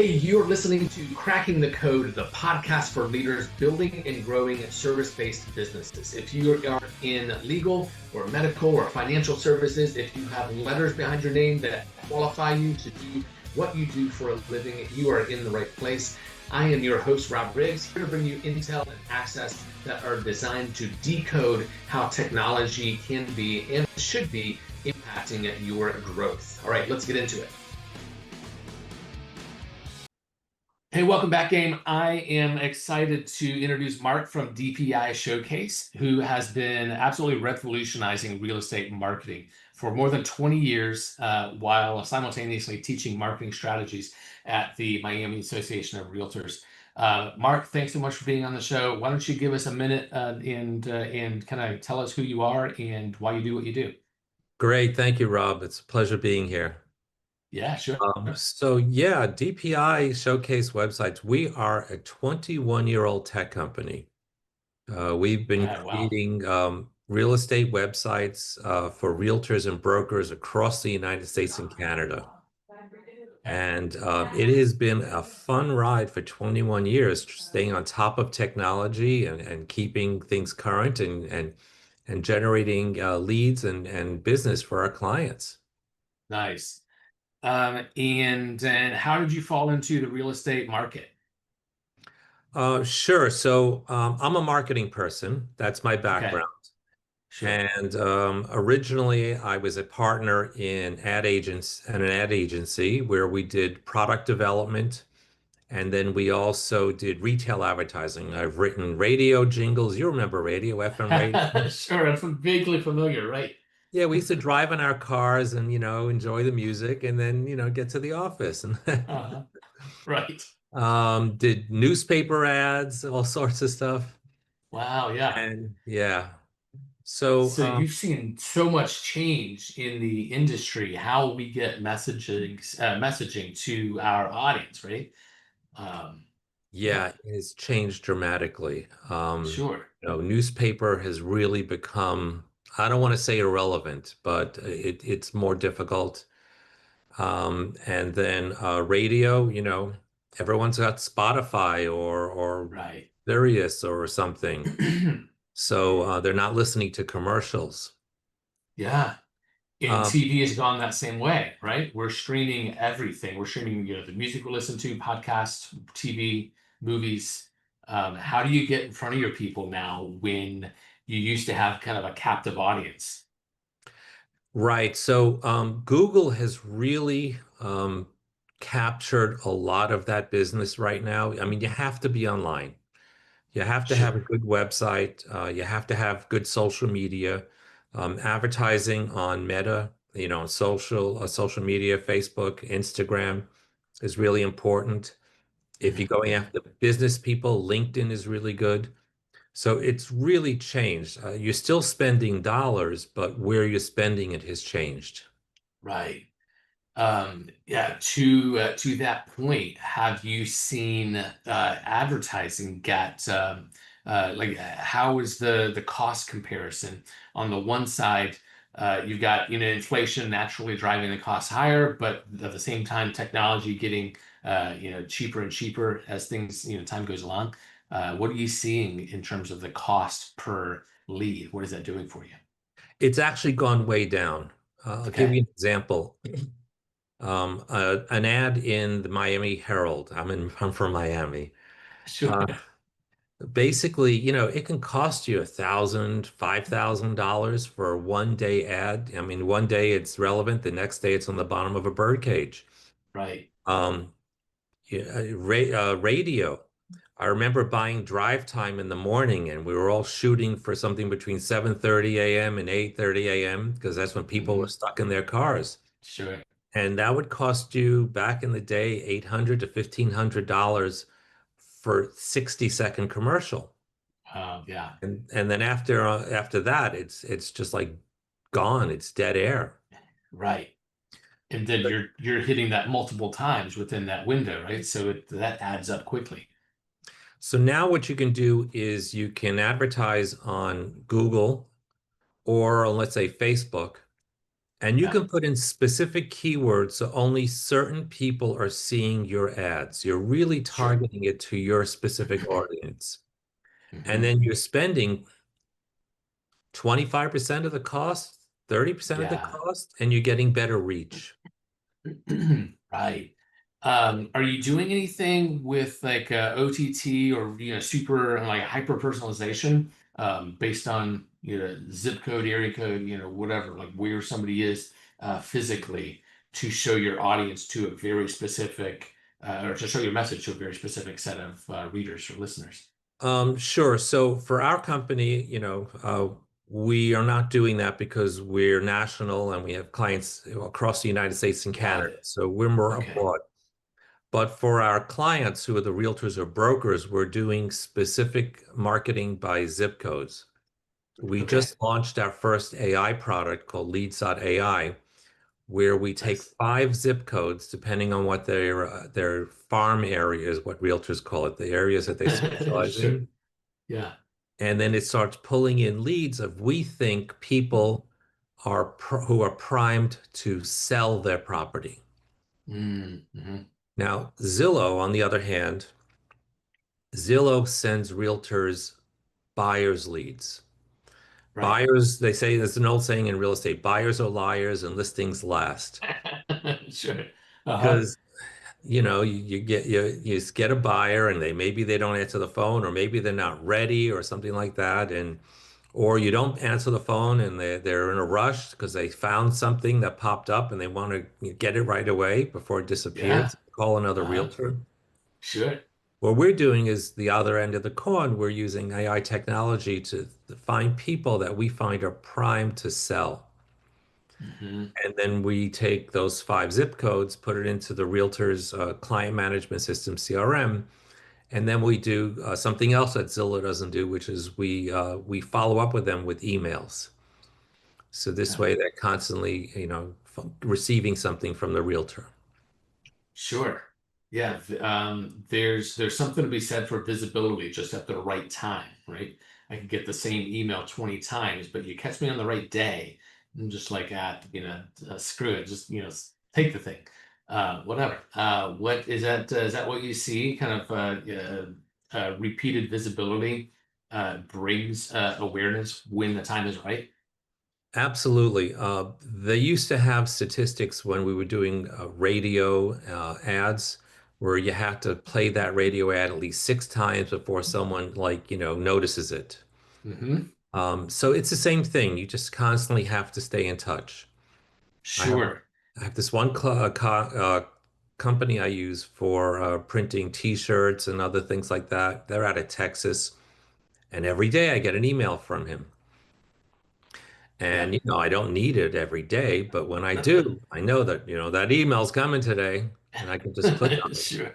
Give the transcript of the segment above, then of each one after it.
Hey, you're listening to Cracking the Code, the podcast for leaders building and growing service-based businesses. If you are in legal or medical or financial services, if you have letters behind your name that qualify you to do what you do for a living, you are in the right place. I am your host, Rob Riggs, here to bring you intel and access that are designed to decode how technology can be and should be impacting your growth. All right, let's get into it. Hey, welcome back, game. I am excited to introduce Mark from DPI Showcase, who has been absolutely revolutionizing real estate marketing for more than 20 years, while simultaneously teaching marketing strategies at the Miami Association of Realtors. Mark, thanks so much for being on the show. Why don't you give us a minute and kind of tell us who you are and why you do what you do? Great. Thank you, Rob. It's a pleasure being here. Yeah, sure. DPI Showcase Websites, we are a 21-year-old tech company. We've been Wow. creating real estate websites for realtors and brokers across the United States and Canada. And it has been a fun ride for 21 years, staying on top of technology and keeping things current and generating leads and business for our clients. Nice. And how did you fall into the real estate market? Sure. So I'm a marketing person. That's my Okay, background. sure. And originally, I was a partner in an ad agency where we did product development, and then we also did retail advertising. I've written radio jingles. You remember radio, FM radio? Sure, I'm vaguely familiar, right? Yeah, we used to drive in our cars and enjoy the music, and then get to the office and Uh-huh. Right. did newspaper ads, all sorts of stuff. Wow, yeah. And yeah. So, So you've seen so much change in the industry, how we get messaging to our audience, right? Yeah, yeah, it has changed dramatically. sure. Newspaper has really become, I don't want to say irrelevant, but it's more difficult. And then radio, everyone's got Spotify or Right. Sirius or something. So they're not listening to commercials. Yeah. And Um, TV has gone that same way, right? We're streaming everything. We're streaming, the music we listen to, podcasts, TV, movies. How do you get in front of your people now when you used to have kind of a captive audience? right. So Google has really captured a lot of that business right now. I mean, you have to be online. You have to have a Sure. good website. You have to have good social media, advertising on Meta, social media, Facebook, Instagram is really important. If you're Mhm, going mhm. after business people, LinkedIn is really good. So it's really changed. You're still spending dollars, but where you're spending it has changed. Right. Yeah, to that point, have you seen advertising get how is the cost comparison? On the one side, you've got inflation naturally driving the costs higher, but at the same time, technology getting cheaper and cheaper as things time goes along. What are you seeing in terms of the cost per lead? What is that doing for you? It's actually gone way down. I'll give Okay, you an example. An ad in the Miami Herald. I'm from Miami. sure, Uh, Basically, it can cost you $1,000, $5,000 for a 1 day ad. I mean, one day it's relevant, the next day it's on the bottom of a bird cage. right. Um, yeah, radio. I remember buying drive time in the morning, and we were all shooting for something between 7:30 a.m. and 8:30 a.m. because that's when people were Hmm. stuck in their cars. Sure. And that would cost you back in the day $800 to $1,500 for 60-second commercial. Yeah. And then after that, it's just like gone. It's dead air. Right. And then you're hitting that multiple times within that window, right? So that adds up quickly. So now what you can do is you can advertise on Google or on, let's say, Facebook, And you Yeah. can put in specific keywords so only certain people are seeing your ads. You're really Sure. targeting it to your specific audience. And Hmm. then you're spending 25% of the cost, 30% of the Yeah. cost, and you're getting better reach. Right. Are you doing anything with like OTT or super like hyper personalization based on zip code, area code, whatever, like where somebody is physically to show your audience to a very specific or to show your message to a very specific set of readers or listeners? Sure. So for our company, we are not doing that because we're national and we have clients across the United States and Got Canada. it. So we're more Okay. abroad. But for our clients who are the realtors or brokers, we're doing specific marketing by zip codes. We Okay. just launched our first AI product called Leads.ai, where we take Nice. 5 zip codes, depending on what their farm area is, what realtors call it, the areas that they specialize Sure. in. Yeah. And then it starts pulling in leads of we think people who are primed to sell their property. Mm-hmm. Now, Zillow, on the other hand, Zillow sends realtors buyers leads. Right. Buyers, they say there's an old saying in real estate, buyers are liars and listings last. Sure. Uh-huh. Because you just get a buyer and maybe they don't answer the phone or maybe they're not ready or something like that, and or you don't answer the phone and they're in a rush because they found something that popped up and they want to get it right away before it Yeah. disappears. Call another Uh-huh. realtor. Sure. What we're doing is the other end of the coin. We're using AI technology to find people that we find are primed to sell. Hmm. And then we take those 5 zip codes, put it into the realtor's client management system, CRM, and then we do something else that Zillow doesn't do, which is we follow up with them with emails. So this Yeah. way they're constantly, receiving something from the realtor. Sure. Yeah. There's something to be said for visibility just at the right time, right? I can get the same email 20 times, but you catch me on the right day. I'm just like, screw it. Just, take the thing. Whatever. What is that? Is that what you see? Kind of repeated visibility brings awareness when the time is right. Absolutely. They used to have statistics when we were doing radio ads where you have to play that radio ad at least 6 times before someone notices it. Hmm. So it's the same thing. You just constantly have to stay in touch. I have Sure. I have this one company I use for printing T-shirts and other things like that. They're out of Texas, and every day I get an email from him. Yeah. And I don't need it every day, but when I do, I know that that email's coming today, and I can just click on it. Sure.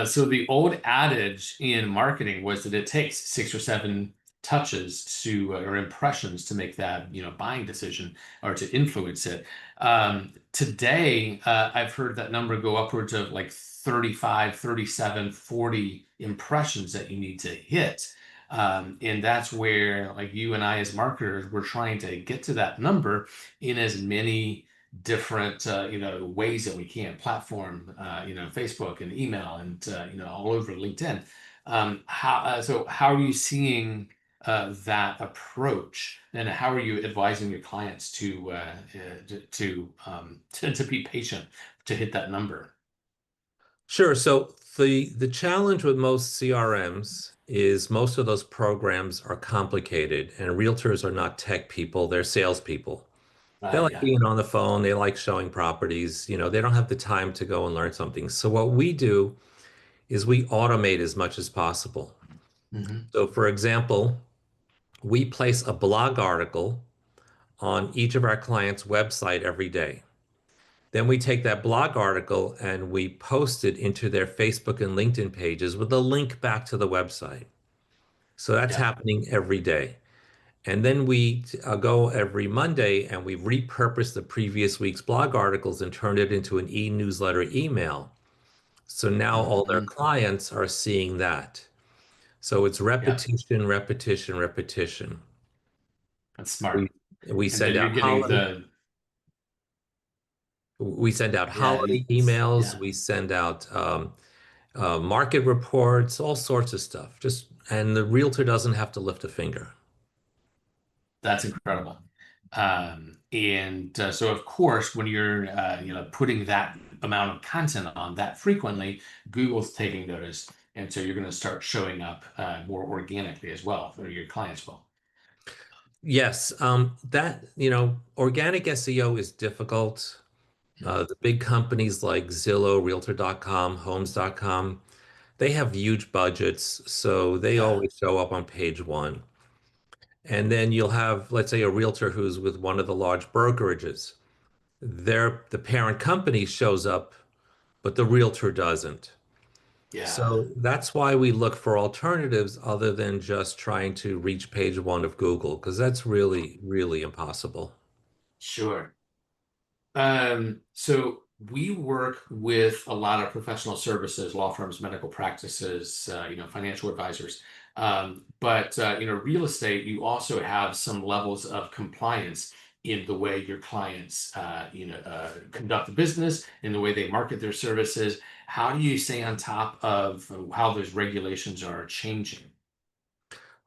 So the old adage in marketing was that it takes 6 or 7 touches to or impressions to make that buying decision or to influence it. Today, I've heard that number go upwards of like 35, 37, 40 impressions that you need to hit. And that's where like you and I as marketers, we're trying to get to that number in as many different ways that we can platform Facebook and email and all over LinkedIn. How are you seeing that approach, and how are you advising your clients to be patient to hit that number? Sure. So the challenge with most CRMs is most of those programs are complicated, and realtors are not tech people, they're salespeople. They Right. like Yeah. being on the phone, they like showing properties, they don't have the time to go and learn something. So what we do is we automate as much as possible. Hmm. So for example, we place a blog article on each of our clients' website every day. Then we take that blog article and we post it into their Facebook and LinkedIn pages with a link back to the website. So that's Yeah. happening every day. And then we go every Monday and we repurpose the previous week's blog articles and turn it into an e-newsletter email. So now all their Hmm. clients are seeing that. So it's Yeah. repetition, repetition, repetition. That's smart. We we And then send you're out getting holiday. We send out Yeah, holiday emails, yeah, we send out market reports, all sorts of stuff. Just and the realtor doesn't have to lift a finger. that's incredible. And so, of course, when you're putting that amount of content on that frequently, Google's taking notice, and so you're going to start showing up more organically as well, or your clients will. Yes, that, organic SEO is difficult. Mhm. The big companies like Zillow, Realtor.com, Homes.com, they have huge budgets, so they Yeah, always show up on page one. And then you'll have, let's say, a realtor who's with one of the large brokerages. The parent company shows up, but the realtor doesn't. yeah, So that's why we look for alternatives other than just trying to reach page one of Google, because that's really, really impossible. sure. So we work with a lot of professional services, law firms, medical practices, financial advisors. But real estate, you also have some levels of compliance in the way your clients, conduct the business, in the way they market their services. How do you stay on top of how those regulations are changing?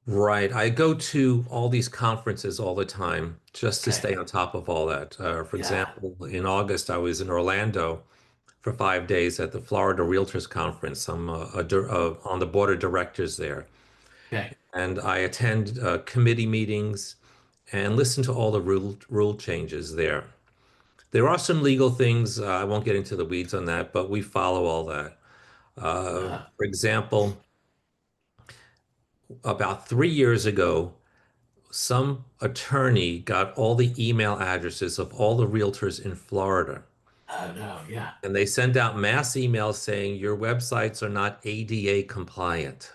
Right. I go to all these conferences all the time just to Okay. stay on top of all that. For Yeah. example, in August, I was in Orlando for 5 days at the Florida Realtors Conference. I'm on the board of directors there. Okay. And I attend committee meetings and listen to all the rule changes there. There are some legal things. I won't get into the weeds on that, but we follow all that. Uh, For example, about 3 years ago, some attorney got all the email addresses of all the realtors in Florida, no. Yeah. and they send out mass emails saying your websites are not ADA compliant.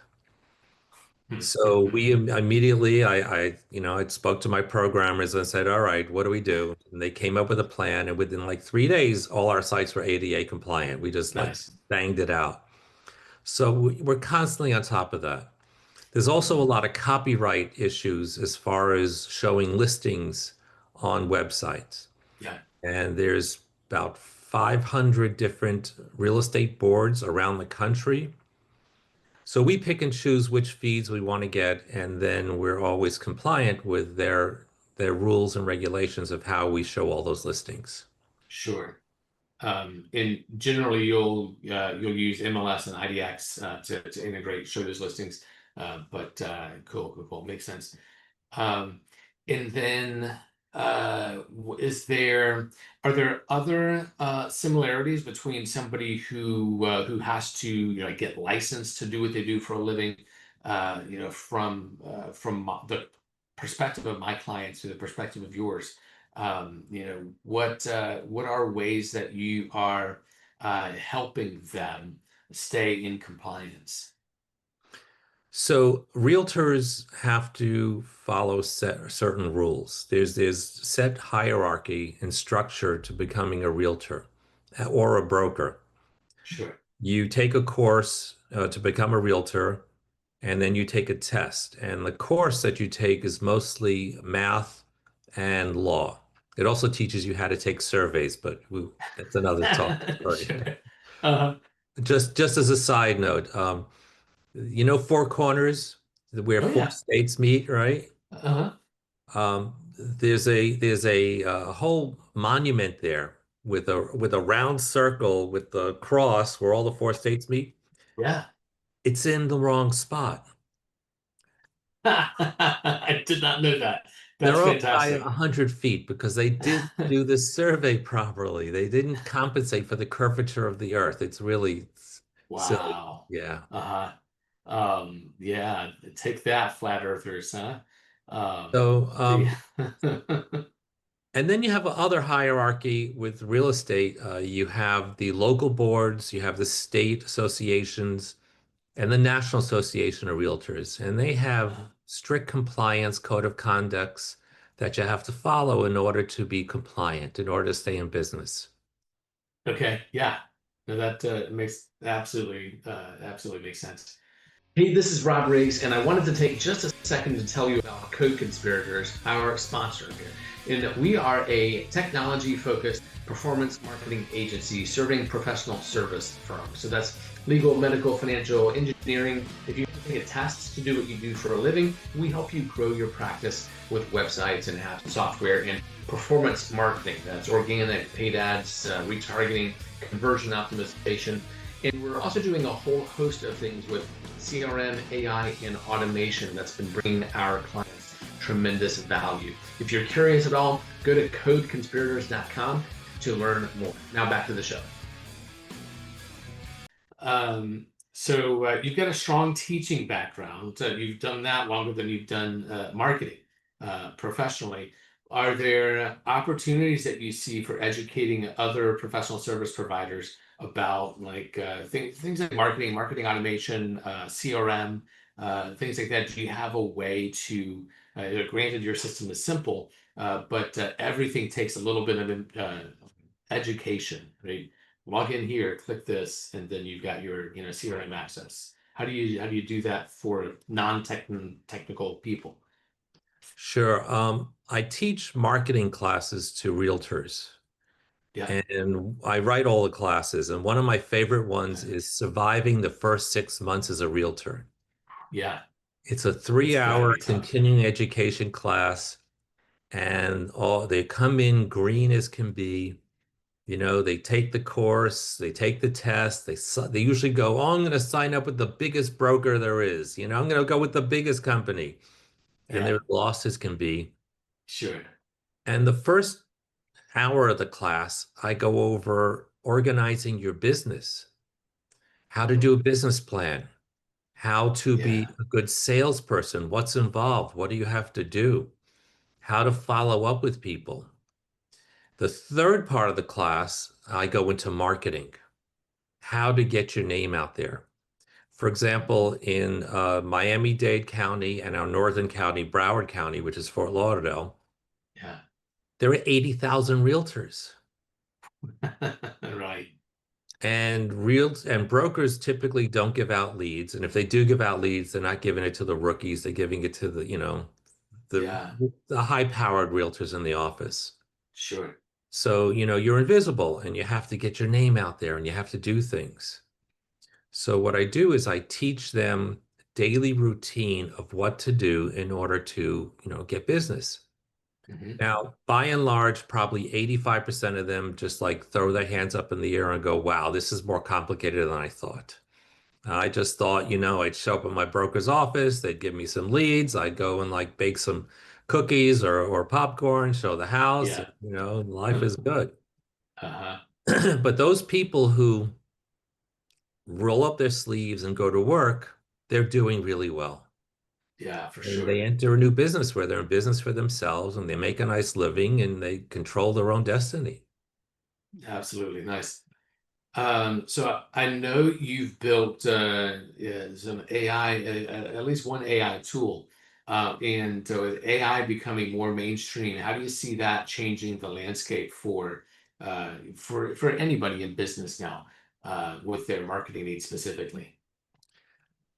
So we immediately, I spoke to my programmers and said, all right, what do we do? And they came up with a plan, and within like 3 days, all our sites were ADA compliant. We just like Nice. banged it out. So we're constantly on top of that. There's also a Mhm. lot of copyright issues as far as showing listings on websites. Yeah. And there's about 500 different real estate boards around the country. So we pick and choose which feeds we want to get, and then we're always compliant with their rules and regulations of how we show all those listings. Sure. And generally, you'll use MLS and IDX to integrate, show those listings. But cool, cool, cool, makes sense. Um, and then, is there are there other similarities between somebody who has to get licensed to do what they do for a living, from the perspective of my clients to the perspective of yours? What are ways that you are helping them stay in compliance? So realtors have to follow certain rules. There's set hierarchy and structure to becoming a realtor or a broker. Sure. You take a course to become a realtor, and then you take a test. And the course that you take is mostly math and law. It also teaches you how to take surveys, but that's another talk story. Sure. Uh-huh. Just as a side note, Four Corners, where Oh four yeah. states meet, right? Uh-huh. There's a whole monument there with a round circle with the cross where all the four states meet. Yeah. It's in the wrong spot. I did not know that. That's They're off by fantastic. 100 feet because they didn't do the survey properly. They didn't compensate for the curvature of the earth. It's really silly. Wow. Yeah. Uh-huh. Yeah, take that, flat earthers, huh? Um, So, the and then you have other hierarchy with real estate. You have the local boards, you have the state associations, and the National Association of Realtors. And they have strict compliance code of conducts that you have to follow in order to be compliant, in order to stay in business. Okay, yeah. No, that makes absolutely makes sense. Hey, this is Rob Riggs, and I wanted to take just a second to tell you about Code Conspirators, our sponsor here, in that we are a technology focused performance marketing agency serving professional service firms. So that's legal, medical, financial, engineering. If you take a test to do what you do for a living, we help you grow your practice with websites and apps, software, and performance marketing. That's organic, paid ads, retargeting, conversion optimization. And we're also doing a whole host of things with CRM, AI, and automation that's been bringing our clients tremendous value. If you're curious at all, go to codeconspirators.com to learn more. Now back to the show. So you've got a strong teaching background. You've done that longer than you've done marketing professionally. Are there opportunities that you see for educating other professional service providers about like things like marketing automation, CRM, things like that? Do you have a way to, granted your system is simple, but everything takes a little bit of education, right? Log in here, click this, and then you've got your CRM access. How do you do that for non-technical people? Sure. I teach marketing classes to realtors, Yeah, and I write all the classes. And one of my favorite ones is surviving the first 6 months as a realtor. yeah, It's a it's gotta 3 hour be tough. continuing education class, and all they come in green as can be. They take the course, they take the test, they usually go, "Oh, I'm going to sign up with the biggest broker there is. I'm going to go with the biggest company." And Yeah, they're lost as can be. sure. And the first hour of the class, I go over organizing your business, how to do a business plan, how to Yeah. be a good salesperson, what's involved, what do you have to do, how to follow up with people. The third part of the class, I go into marketing, how to get your name out there. For example, in Miami-Dade County and our northern county, Broward County, which is Fort Lauderdale, Yeah. there are 80,000 realtors. Right. And brokers typically don't give out leads. And if they do give out leads, they're not giving it to the rookies. They're giving it to the Yeah, the high-powered realtors in the office. sure. So, you're invisible and you have to get your name out there and you have to do things. So what I do is I teach them daily routine of what to do in order to, get business. Hmm. Now, by and large, probably 85% of them just like throw their hands up in the air and go, "Wow, this is more complicated than I thought." I just thought, I'd show up at my broker's office, they'd give me some leads, I'd go and like bake some cookies or popcorn, show the house, Yeah. life is good. Uh-huh. But those people who roll up their sleeves and go to work, they're doing really well. Yeah, for And they sure. enter a new business where they're in business for themselves and they make a nice living and they control their own destiny. Absolutely. Nice. So I know you've built yeah, some AI, at least one AI tool, and with AI becoming more mainstream, how do you see that changing the landscape for anybody in business now, with their marketing needs specifically?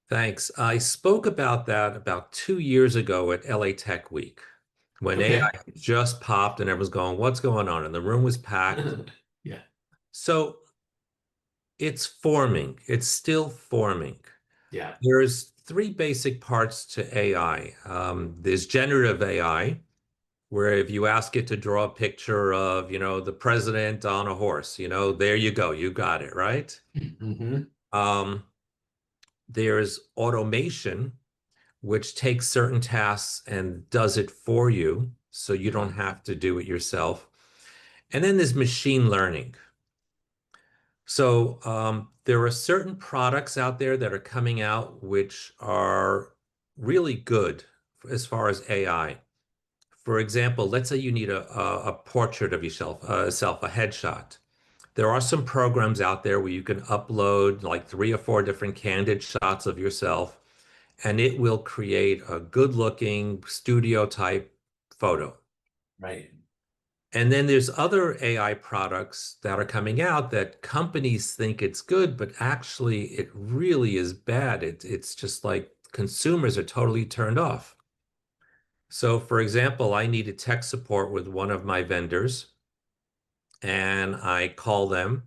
Thanks. I spoke about that about 2 years ago at LA Tech Week when AI Okay. just popped and everyone's going, "What's going on?" And the room was packed. Yeah. So it's forming, it's still forming. Yeah. There's three basic parts to AI. There's generative AI, where if you ask it to draw a picture of, the president on a horse, there you go, you got it, right? Hmm. Um, there's automation, which takes certain tasks and does it for you, so you don't Hmm. have to do it yourself. And then there's machine learning. So there are certain products out there that are coming out which are really good as far as AI. For example, let's say you need a portrait of yourself, a headshot. There are some programs out there where you can upload like 3 or 4 different candid shots of yourself, and it will create a good-looking studio type photo. Right. And then there's other AI products that are coming out that companies think it's good, but actually it really is bad. It's just like consumers are totally turned off. So, for example, I needed tech support with one of my vendors, and I call them,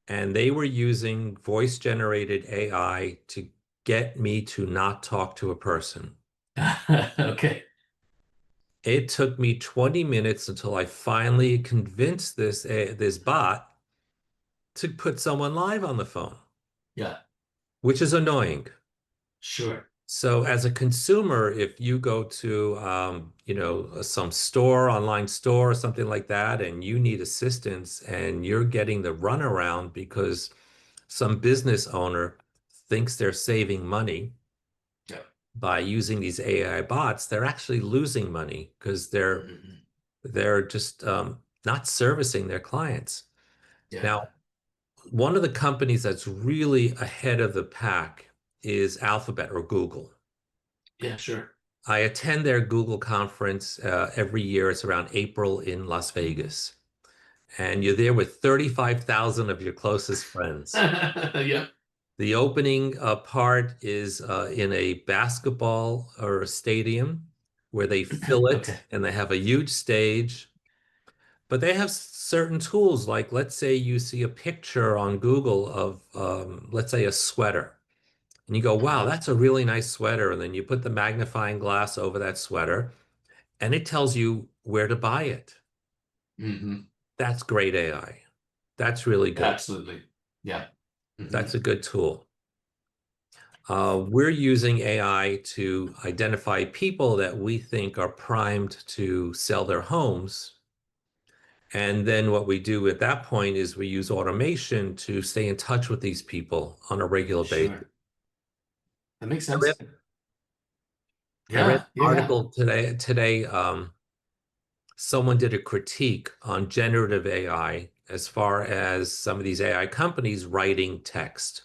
and they were using voice generated AI to get me to not talk to a person. Okay. It took me 20 minutes until I finally convinced this bot to put someone live on the phone, Yeah. which is annoying. Sure. So as a consumer, if you go to some store, online store or something like that, and you need assistance and you're getting the runaround because some business owner thinks they're saving money Yeah. by using these AI bots, they're actually losing money because Mhm. they're just not servicing their clients. Yeah. Now, one of the companies that's really ahead of the pack is Alphabet or Google. Yeah, sure. I attend their Google conference every year. It's around April in Las Vegas. And you're there with 35,000 of your closest friends. Yeah. The opening part is in a basketball or a stadium where they fill it Okay. and they have a huge stage. But they have certain tools, like let's say you see a picture on Google of, let's say, a sweater. And you go, wow, Uh-huh. that's a really nice sweater. And then you put the magnifying glass over that sweater and it tells you where to buy it. Hmm. That's great AI. That's really good. Absolutely. Yeah. Hmm. That's a good tool. We're using AI to identify people that we think are primed to sell their homes. And then what we do at that point is we use automation to stay in touch with these people on a regular basis. Sure. That makes I read, sense. I read Yeah. an Yeah. Yeah. article today, someone did a critique on generative AI as far as some of these AI companies writing text.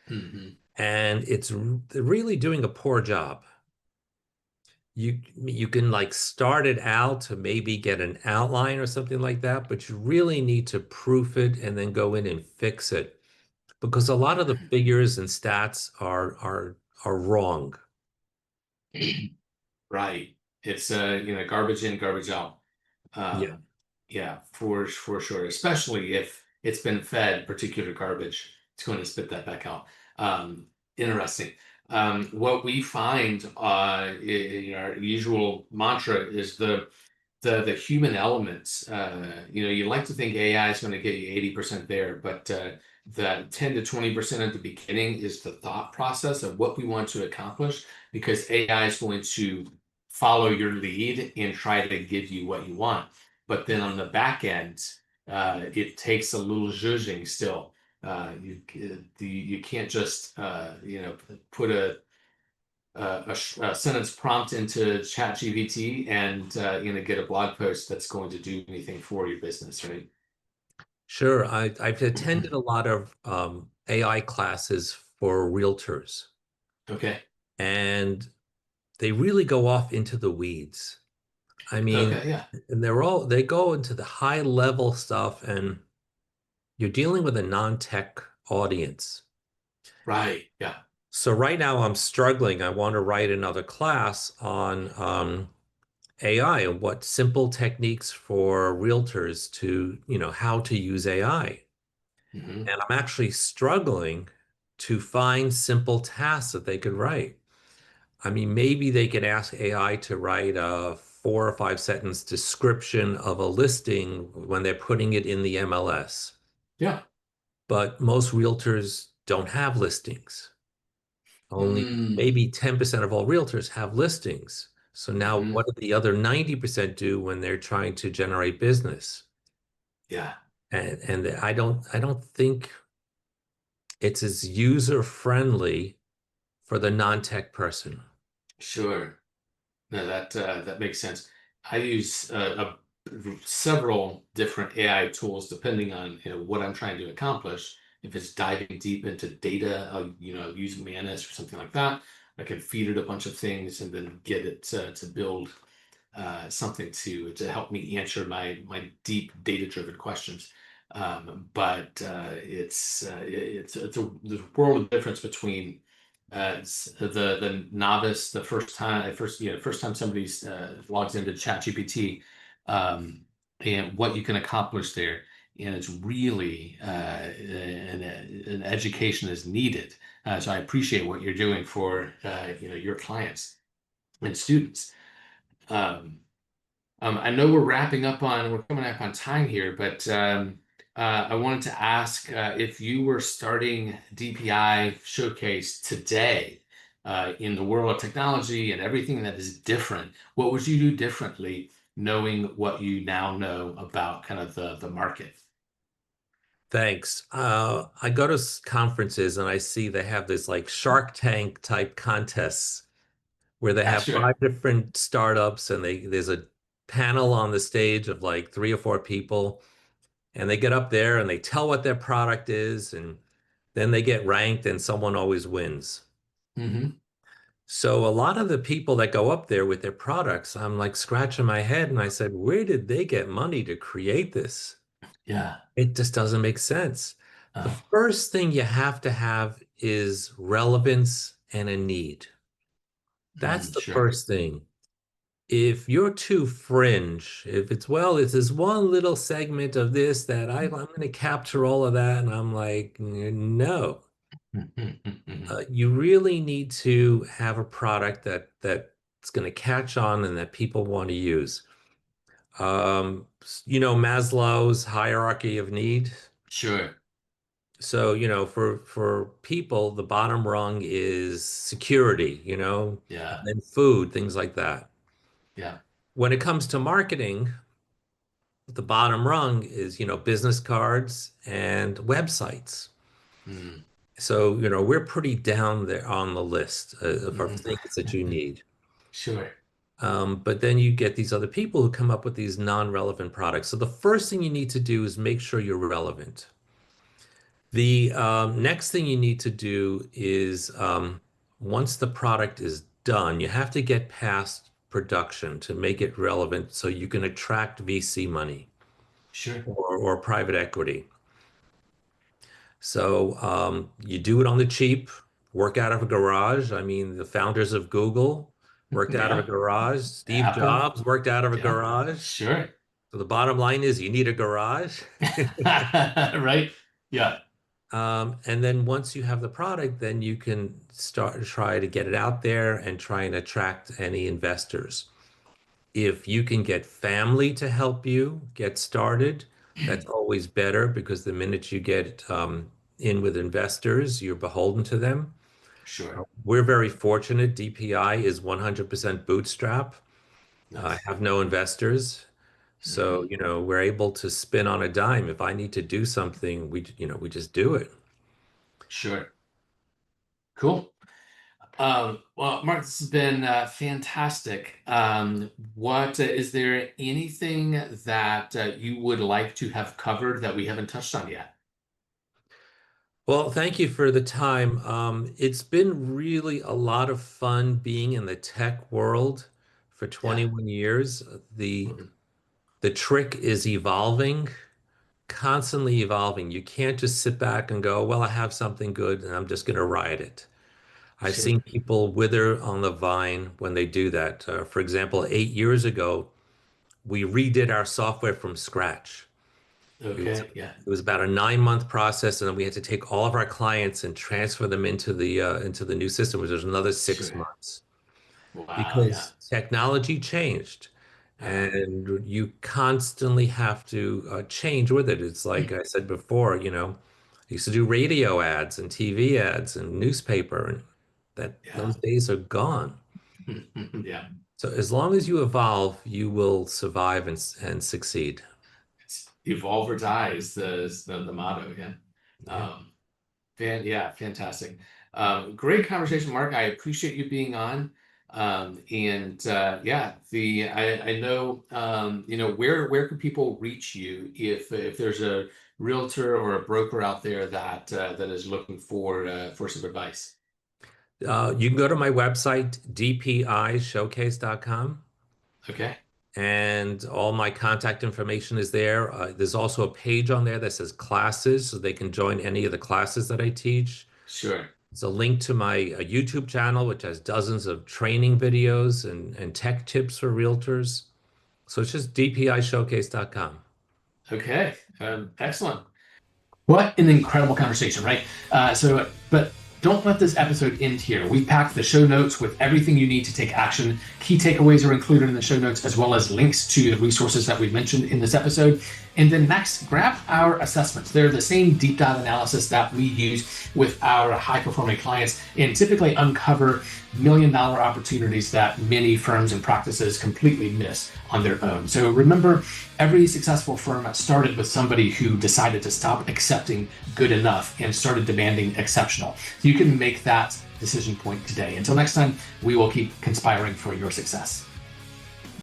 Hmm. And it's really doing a poor job. You can like start it out to maybe get an outline or something like that, but you really need to proof it and then go in and fix it because a lot of the figures and stats are wrong. Right. It's garbage in, garbage out. Yeah. Yeah, for sure. Especially if it's been fed particular garbage, it's going to spit that back out. Interesting. What we find in our usual mantra is the human elements. You like to think AI is going to get you 80% there, but the 10 to 20% at the beginning is the thought process of what we want to accomplish, because AI is going to follow your lead and try to give you what you want. But then on the back end, it takes a little zhuzhing still. You can't just put a sentence prompt into ChatGPT and get a blog post that's going to do anything for your business, right? Sure. I've attended a lot of AI classes for realtors, Okay. and they really go off into the weeds. I mean, Okay. Yeah. and they go into the high level stuff, and you're dealing with a non-tech audience. Right. Yeah. So right now I'm struggling. I want to write another class on AI and what simple techniques for realtors to, how to use AI. Hmm. And I'm actually struggling to find simple tasks that they could write. I mean, maybe they could ask AI to write a 4 or 5 sentence description of a listing when they're putting it in the MLS. Yeah. But most realtors don't have listings. Only Mm. maybe 10% of all realtors have listings. So now Hmm. what do the other 90% do when they're trying to generate business? Yeah. And I don't think it's as user friendly for the non-tech person. Sure. No, that makes sense. I use several different AI tools depending on what I'm trying to accomplish. If it's diving deep into data, I'll use Manus or something like that. I can feed it a bunch of things and then get it to build something to help me answer my deep data driven questions. But there's a world of difference between the novice, the first time somebody logs into ChatGPT, and what you can accomplish there. And it's really an education is needed. So I appreciate what you're doing for your clients and students. Um, I know we're coming up on time here, but I wanted to ask if you were starting DPI Showcase today in the world of technology and everything that is different, what would you do differently knowing what you now know about kind of the market? Thanks. I go to conferences and I see they have this like Shark Tank type contests where they Yeah, have sure. five different startups and there's a panel on the stage of like three or four people and they get up there and they tell what their product is and then they get ranked and someone always wins. Hmm. So a lot of the people that go up there with their products, I'm like scratching my head and I said, where did they get money to create this? Yeah. It just doesn't make sense. The Uh, first thing you have to have is relevance and a need. That's the sure. first thing. If you're too fringe, if it's, well, it's this one little segment of this that I'm going to capture all of that, and I'm like, no. You really need to have a product that's going to catch on and that people want to use. Maslow's hierarchy of need. Sure. So, for people, the bottom rung is security, and Yeah. then food, things like that. Yeah. When it comes to marketing, the bottom rung is, business cards and websites. Mm. So, we're pretty down there on the list of Mhm. things that you need. Sure. But then you get these other people who come up with these non-relevant products. So the first thing you need to do is make sure you're relevant. The next thing you need to do is once the product is done, you have to get past production to make it relevant so you can attract VC money Sure. or private equity. So you do it on the cheap, work out of a garage. I mean, the founders of Google worked out of a Yeah. garage. Steve Apple. Jobs worked out of a Yeah. garage. Sure. So the bottom line is you need a garage. Right. Yeah. And then once you have the product, then you can start try to get it out there and try and attract any investors. If you can get family to help you get started, that's always better because the minute you get in with investors, you're beholden to them. Sure. We're very fortunate. DPI is 100% bootstrap. I Nice. have no investors. So, Hmm. we're able to spin on a dime. If I need to do something, we just do it. Sure. Cool. Well, Mark, this has been fantastic. What is there anything that you would like to have covered that we haven't touched on yet? Well, thank you for the time. It's been really a lot of fun being in the tech world for Yeah. 21 years. The Mhm. the trick is evolving, constantly evolving. You can't just sit back and go, well, I have something good and I'm just going to ride it. I've Sure. seen people wither on the vine when they do that. For example, 8 years ago, we redid our software from scratch. It was Okay. Yeah. it was about a 9 month process, and then we had to take all of our clients and transfer them into the new system, which was another six Sure. months Wow. Yeah. because technology changed, Uh, and you constantly have to change with it. It's like I said before, I used to do radio ads and TV ads and newspaper, and that yeah. those days are gone. Yeah. So as long as you evolve, you will survive and succeed. It's evolve or die is the motto. Yeah. Yeah. Um, yeah, fantastic. Great conversation, Mark. I appreciate you being on. And yeah, I know where can people reach you if there's a realtor or a broker out there that is looking for some advice. You can go to my website, dpishowcase.com, Okay, and all my contact information is there. There's also a page on there that says classes, so they can join any of the classes that I teach. sure. It's a link to my YouTube channel, which has dozens of training videos and tech tips for realtors. So it's just dpishowcase.com. Okay, excellent. What an incredible conversation, right? But don't let this episode end here. We packed the show notes with everything you need to take action. Key takeaways are included in the show notes, as well as links to the resources that we mentioned in this episode. And then next, grab our assessments. They're the same deep dive analysis that we use with our high performing clients and typically uncover $1 million opportunities that many firms and practices completely miss on their own. So remember, every successful firm started with somebody who decided to stop accepting good enough and started demanding exceptional. You can make that decision point today. Until next time, we will keep conspiring for your success.